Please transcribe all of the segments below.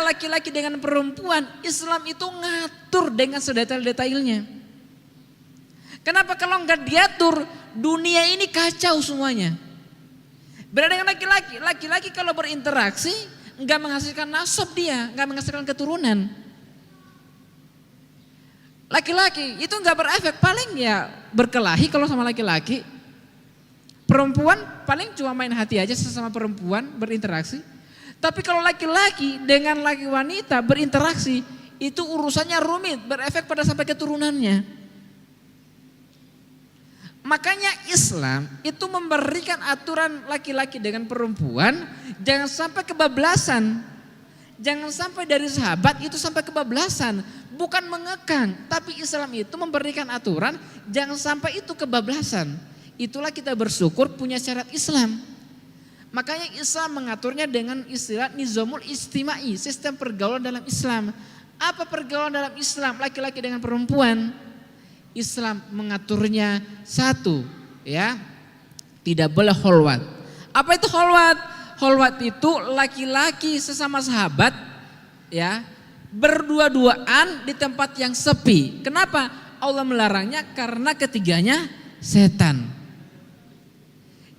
laki-laki dengan perempuan, Islam itu ngatur dengan sedetail-detailnya. Kenapa kalau nggak diatur, dunia ini kacau semuanya. Beda dengan laki-laki. Laki-laki kalau berinteraksi nggak menghasilkan nasab dia, nggak menghasilkan keturunan. Laki-laki itu nggak berefek, paling ya berkelahi kalau sama laki-laki. Perempuan paling cuma main hati aja sesama perempuan berinteraksi. Tapi kalau laki-laki dengan laki wanita berinteraksi, itu urusannya rumit, berefek pada sampai keturunannya. Makanya Islam itu memberikan aturan laki-laki dengan perempuan, jangan sampai kebablasan. Jangan sampai dari sahabat itu sampai kebablasan, bukan mengekang, tapi Islam itu memberikan aturan jangan sampai itu kebablasan. Itulah kita bersyukur punya syariat Islam. Makanya Islam mengaturnya dengan istilah nizamul istimai, sistem pergaulan dalam Islam. Apa pergaulan dalam Islam laki-laki dengan perempuan? Islam mengaturnya satu, ya, tidak boleh kholwat. Apa itu kholwat? Kholwat itu laki-laki sesama sahabat, ya, berdua-duaan di tempat yang sepi. Kenapa Allah melarangnya? Karena ketiganya setan.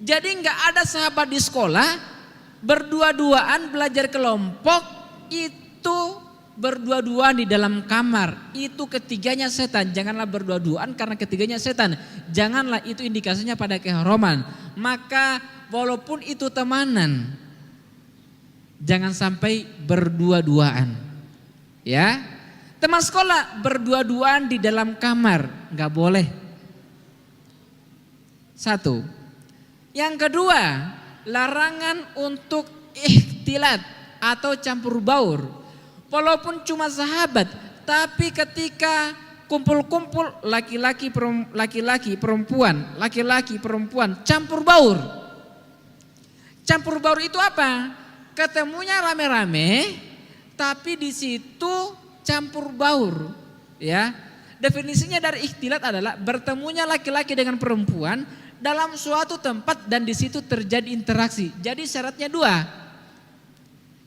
Jadi nggak ada sahabat di sekolah berdua-duaan belajar kelompok itu berdua-duaan di dalam kamar, itu ketiganya setan. Janganlah berdua-duaan karena ketiganya setan. Janganlah, itu indikasinya pada keharaman. Maka walaupun itu temanan, jangan sampai berdua-duaan. Ya, teman sekolah berdua-duaan di dalam kamar, nggak boleh. Satu. Yang kedua, larangan untuk ikhtilat atau campur baur. Walaupun cuma sahabat, tapi ketika kumpul-kumpul laki-laki perempuan campur baur. Campur baur itu apa? Ketemunya rame-rame, tapi di situ campur baur, ya. Definisinya dari ikhtilat adalah bertemunya laki-laki dengan perempuan dalam suatu tempat dan di situ terjadi interaksi. Jadi syaratnya dua.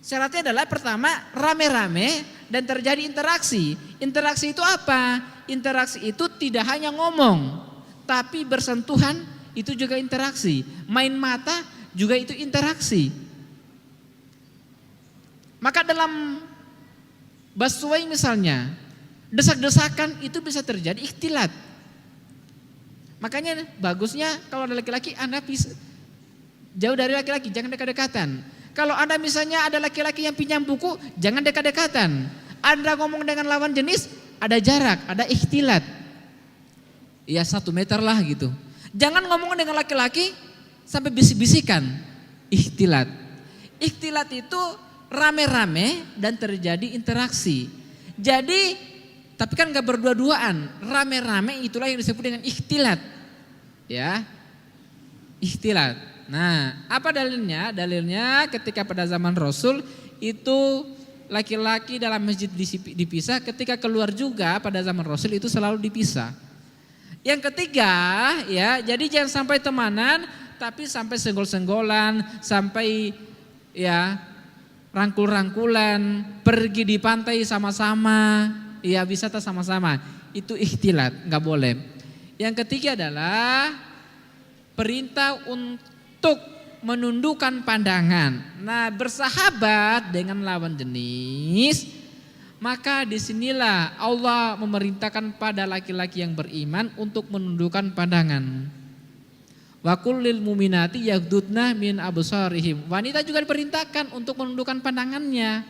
Syaratnya adalah pertama rame-rame dan terjadi interaksi. Interaksi itu apa? Interaksi itu tidak hanya ngomong, tapi bersentuhan itu juga interaksi. Main mata juga itu interaksi. Maka dalam busway misalnya, desak-desakan itu bisa terjadi ikhtilat. Makanya bagusnya kalau ada laki-laki Anda jauh dari laki-laki, jangan dekat-dekatan. Kalau Anda misalnya ada laki-laki yang pinjam buku, jangan dekat-dekatan. Anda ngomong dengan lawan jenis, ada jarak, ada ikhtilat. Ya 1 meter lah gitu. Jangan ngomong dengan laki-laki sampai bisik-bisikan. Ikhtilat. Ikhtilat itu rame-rame dan terjadi interaksi. Jadi, tapi kan gak berdua-duaan. Rame-rame itulah yang disebut dengan ikhtilat. Ya, ikhtilat. Nah, apa dalilnya? Dalilnya ketika pada zaman Rasul itu laki-laki dalam masjid dipisah, ketika keluar juga pada zaman Rasul itu selalu dipisah. Yang ketiga, ya, jadi jangan sampai temanan, tapi sampai senggol-senggolan, sampai ya rangkul-rangkulan, pergi di pantai sama-sama, ya wisata sama-sama. Itu ikhtilat, nggak boleh. Yang ketiga adalah perintah untuk menundukkan pandangan. Nah, bersahabat dengan lawan jenis, maka disinilah Allah memerintahkan pada laki-laki yang beriman untuk menundukkan pandangan. Wa kullil mu'minati yaghdudna min absarihim. Wanita juga diperintahkan untuk menundukkan pandangannya.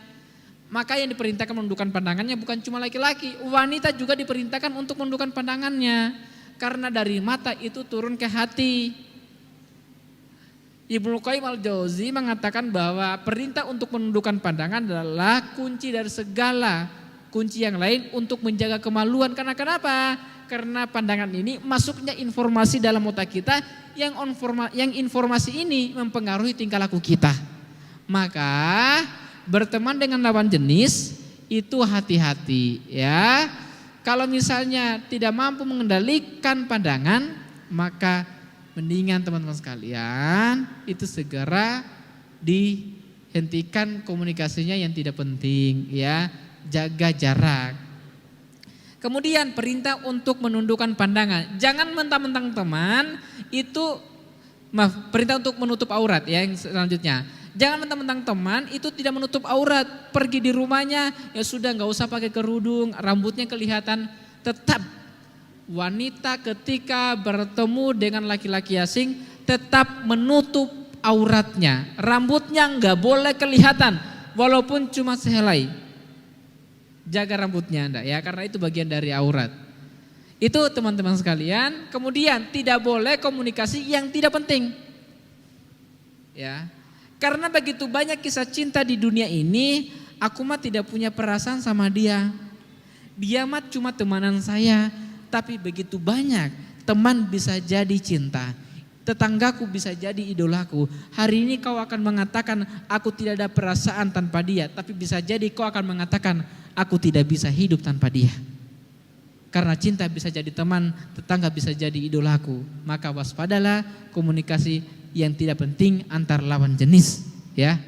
Maka yang diperintahkan menundukkan pandangannya bukan cuma laki-laki, wanita juga diperintahkan untuk menundukkan pandangannya. Karena dari mata itu turun ke hati. Ibnu Qayyim al-Jauzi mengatakan bahwa perintah untuk menundukkan pandangan adalah kunci dari segala kunci yang lain untuk menjaga kemaluan. Karena kenapa? Karena pandangan ini masuknya informasi dalam otak kita yang informasi ini mempengaruhi tingkah laku kita. Maka berteman dengan lawan jenis itu hati-hati ya. Kalau misalnya tidak mampu mengendalikan pandangan, maka mendingan teman-teman sekalian itu segera hentikan komunikasinya yang tidak penting ya, jaga jarak. Kemudian perintah untuk menundukkan pandangan. Jangan mentang-mentang teman itu, perintah untuk menutup aurat ya yang selanjutnya. Jangan mentang-mentang teman itu tidak menutup aurat. Pergi di rumahnya ya sudah, nggak usah pakai kerudung, rambutnya kelihatan. Tetap wanita ketika bertemu dengan laki-laki asing tetap menutup auratnya. Rambutnya nggak boleh kelihatan walaupun cuma sehelai. Jaga rambutnya Anda ya, karena itu bagian dari aurat. Itu teman-teman sekalian. Kemudian tidak boleh komunikasi yang tidak penting. Ya. Karena begitu banyak kisah cinta di dunia ini, aku mah tidak punya perasaan sama dia. Dia mah cuma temanan saya, tapi begitu banyak teman bisa jadi cinta. Tetanggaku bisa jadi idolaku. Hari ini kau akan mengatakan aku tidak ada perasaan tanpa dia, tapi bisa jadi kau akan mengatakan aku tidak bisa hidup tanpa dia. Karena cinta bisa jadi teman, tetangga bisa jadi idolaku. Maka waspadalah komunikasi yang tidak penting antar lawan jenis, ya.